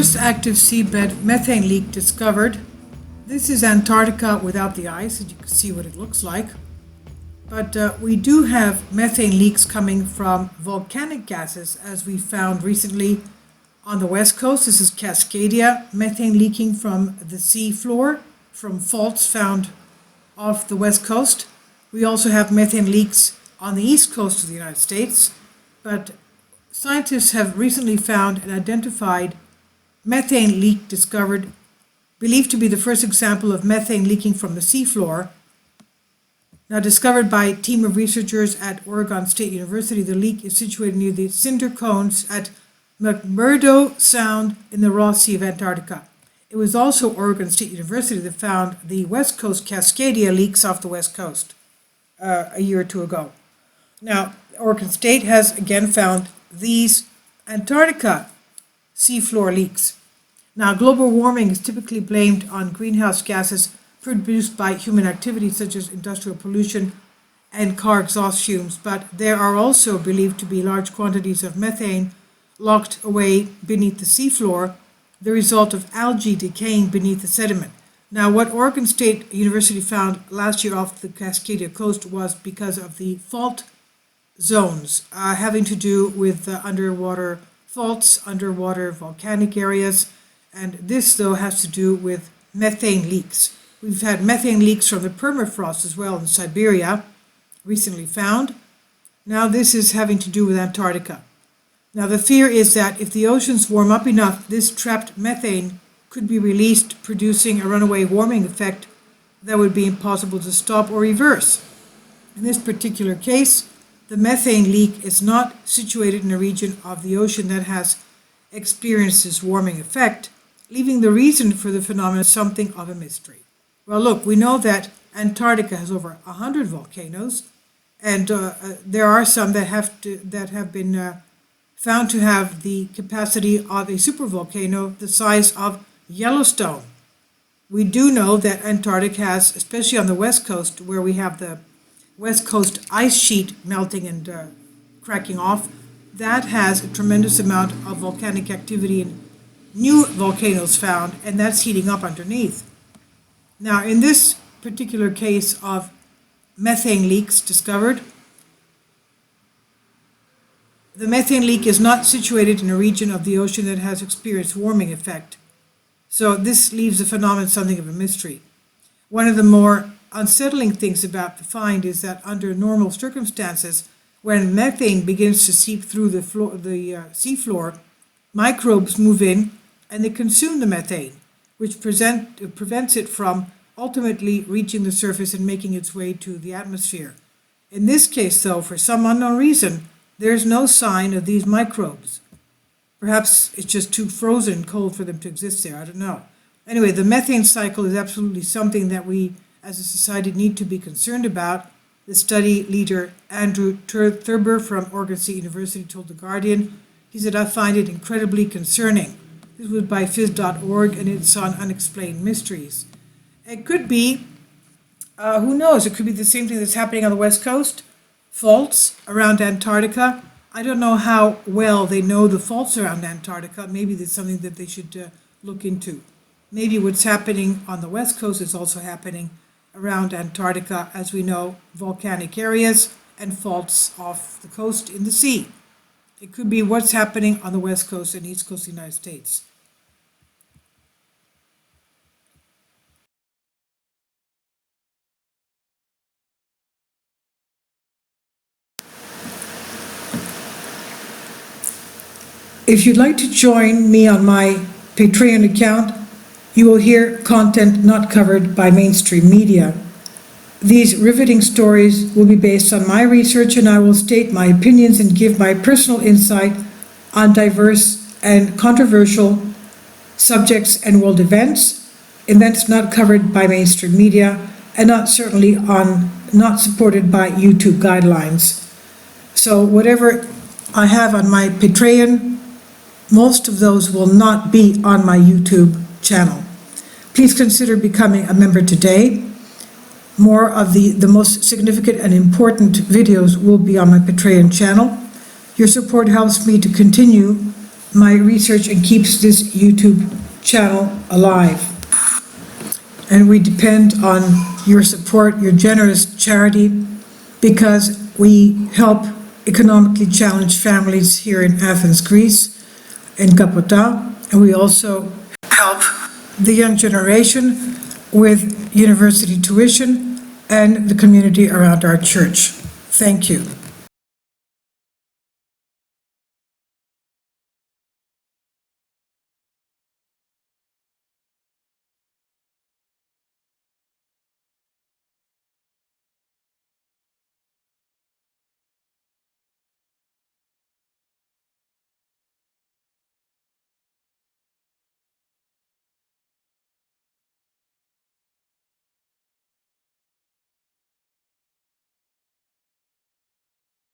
first active seabed methane leak discovered. This is Antarctica without the ice, and you can see what it looks like. But we do have methane leaks coming from volcanic gases, as we found recently on the west coast. This is Cascadia, methane leaking from the sea floor, from faults found off the west coast. We also have methane leaks on the east coast of the United States, but scientists have recently found and identified methane leak discovered, believed to be the first example of methane leaking from the seafloor. Now discovered by a team of researchers at Oregon State University, the leak is situated near the cinder cones at McMurdo Sound in the Ross Sea of Antarctica. It was also Oregon State University that found the West Coast Cascadia leaks off the West Coast a year or two ago. Now, Oregon State has again found these Antarctica seafloor leaks. Now, global warming is typically blamed on greenhouse gases produced by human activities such as industrial pollution and car exhaust fumes, but there are also believed to be large quantities of methane locked away beneath the seafloor, the result of algae decaying beneath the sediment. Now, what Oregon State University found last year off the Cascadia coast was because of the fault zones having to do with underwater faults, underwater volcanic areas, and this, though, has to do with methane leaks. We've had methane leaks from the permafrost as well in Siberia, recently found. Now this is having to do with Antarctica. Now the fear is that if the oceans warm up enough, this trapped methane could be released, producing a runaway warming effect that would be impossible to stop or reverse. In this particular case, the methane leak is not situated in a region of the ocean that has experienced this warming effect, leaving the reason for the phenomenon something of a mystery. Well, look, we know that Antarctica has over 100 volcanoes, and there are some that have been found to have the capacity of a supervolcano the size of Yellowstone. We do know that Antarctica has, especially on the west coast, where we have the west coast ice sheet melting and cracking off, that has a tremendous amount of volcanic activity and new volcanoes found, and that's heating up underneath. Now, in this particular case of methane leaks discovered, the methane leak is not situated in a region of the ocean that has experienced warming effect. So this leaves the phenomenon something of a mystery. One of the more unsettling things about the find is that under normal circumstances, when methane begins to seep through the seafloor, microbes move in and they consume the methane, which prevents it from ultimately reaching the surface and making its way to the atmosphere. In this case, though, for some unknown reason, there's no sign of these microbes. Perhaps it's just too frozen and cold for them to exist there, I don't know. Anyway, the methane cycle is absolutely something that we as a society need to be concerned about. The study leader Andrew Thurber from Oregon State University told The Guardian, he said, "I find it incredibly concerning." This was by phys.org, and it's on unexplained mysteries. It could be, who knows, it could be the same thing that's happening on the west coast, faults around Antarctica. I don't know how well they know the faults around Antarctica. Maybe that's something that they should look into. Maybe what's happening on the west coast is also happening around Antarctica, as we know, volcanic areas and faults off the coast in the sea. It could be what's happening on the west coast and east coast of the United States. If you'd like to join me on my Patreon account, you will hear content not covered by mainstream media. These riveting stories will be based on my research, and I will state my opinions and give my personal insight on diverse and controversial subjects and world events not covered by mainstream media, and not supported by YouTube guidelines. So whatever I have on my Patreon, most of those will not be on my YouTube channel. Please consider becoming a member today. More of the most significant and important videos will be on my Patreon channel. Your support helps me to continue my research and keeps this YouTube channel alive. And we depend on your support, your generous charity, because we help economically challenged families here in Athens, Greece, in Kapota, and we also help the young generation with university tuition and the community around our church. Thank you.